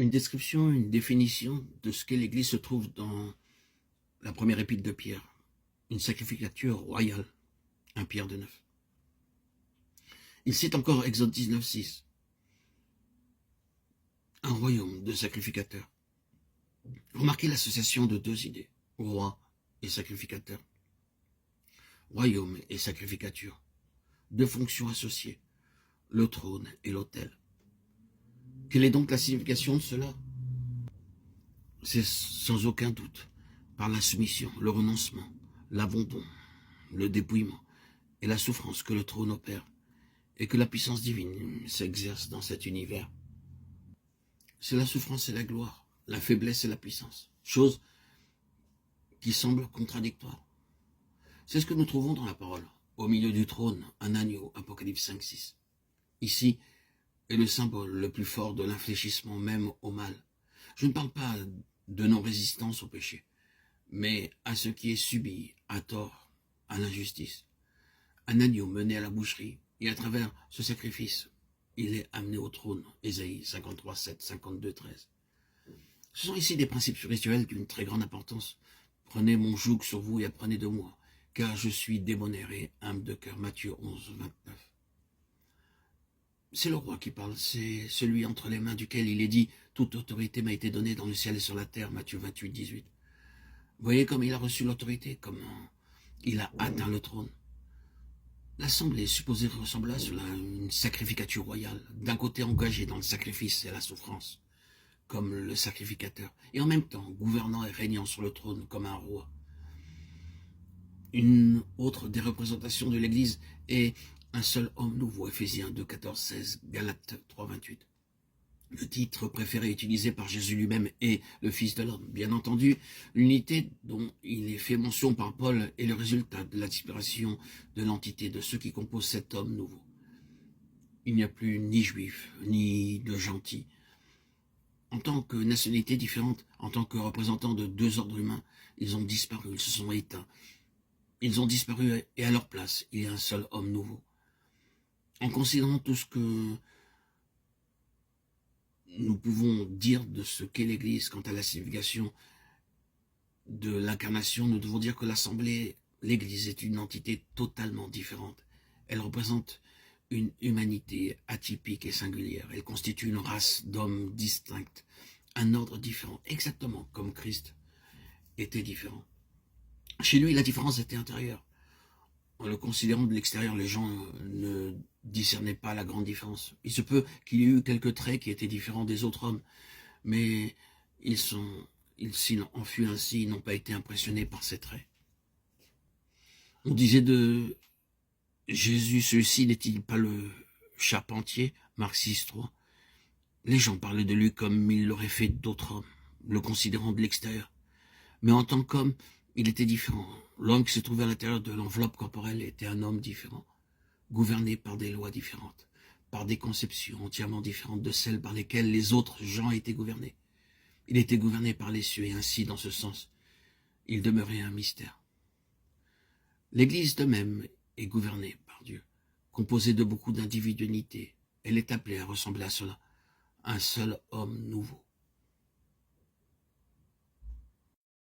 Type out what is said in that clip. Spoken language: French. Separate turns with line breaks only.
une description, une définition de ce qu'est l'Église se trouve dans la première épître de Pierre, une sacrificature royale, 1 Pierre 2,9. Il cite encore Exode 19,6, un royaume de sacrificateurs. Remarquez l'association de deux idées, roi et sacrificateur, royaume et sacrificature, deux fonctions associées, le trône et l'autel. Quelle est donc la signification de cela? C'est sans aucun doute par la soumission, le renoncement, l'abandon, le dépouillement et la souffrance que le trône opère et que la puissance divine s'exerce dans cet univers. C'est la souffrance et la gloire, la faiblesse et la puissance, choses qui semblent contradictoires. C'est ce que nous trouvons dans la parole. Au milieu du trône, un agneau, Apocalypse 5,6. Ici est le symbole le plus fort de l'infléchissement même au mal. Je ne parle pas de non-résistance au péché, mais à ce qui est subi, à tort, à l'injustice. Un agneau mené à la boucherie, et à travers ce sacrifice, il est amené au trône. Ésaïe 53,7, 52,13. Ce sont ici des principes spirituels d'une très grande importance. Prenez mon joug sur vous et apprenez de moi, car je suis débonnaire et humble de cœur. Matthieu 11, 29. C'est le roi qui parle, c'est celui entre les mains duquel il est dit « Toute autorité m'a été donnée dans le ciel et sur la terre » Matthieu 28, 18. Voyez comme il a reçu l'autorité, comment il a atteint le trône. L'assemblée est supposée ressembler à cela, une sacrificature royale, d'un côté engagée dans le sacrifice et la souffrance, comme le sacrificateur, et en même temps gouvernant et régnant sur le trône comme un roi. Une autre des représentations de l'Église est un seul homme nouveau, Éphésiens 2, 14, 16, Galates 3, 28. Le titre préféré utilisé par Jésus lui-même est le Fils de l'homme. Bien entendu, l'unité dont il est fait mention par Paul est le résultat de l'aspiration de l'entité de ceux qui composent cet homme nouveau. Il n'y a plus ni juif, ni de gentils. En tant que nationalité différente, en tant que représentants de deux ordres humains, ils ont disparu, ils se sont éteints. Ils ont disparu et à leur place, il y a un seul homme nouveau. En considérant tout ce que nous pouvons dire de ce qu'est l'Église quant à la signification de l'incarnation, nous devons dire que l'Assemblée, l'Église est une entité totalement différente. Elle représente une humanité atypique et singulière. Elle constitue une race d'hommes distincts, un ordre différent, exactement comme Christ était différent. Chez lui, la différence était intérieure. En le considérant de l'extérieur, les gens ne discernaient pas la grande différence. Il se peut qu'il y ait eu quelques traits qui étaient différents des autres hommes, mais s'il en fut ainsi, ils n'ont pas été impressionnés par ces traits. On disait de Jésus, celui-ci n'est-il pas le charpentier, Marc 6, 3. Les gens parlaient de lui comme il l'aurait fait d'autres hommes, le considérant de l'extérieur. Mais en tant qu'homme, il était différent. L'homme qui se trouvait à l'intérieur de l'enveloppe corporelle était un homme différent, gouverné par des lois différentes, par des conceptions entièrement différentes de celles par lesquelles les autres gens étaient gouvernés. Il était gouverné par les cieux et ainsi, dans ce sens, il demeurait un mystère. L'Église de même est gouvernée par Dieu, composée de beaucoup d'individualités. Elle est appelée à ressembler à cela, un seul homme nouveau.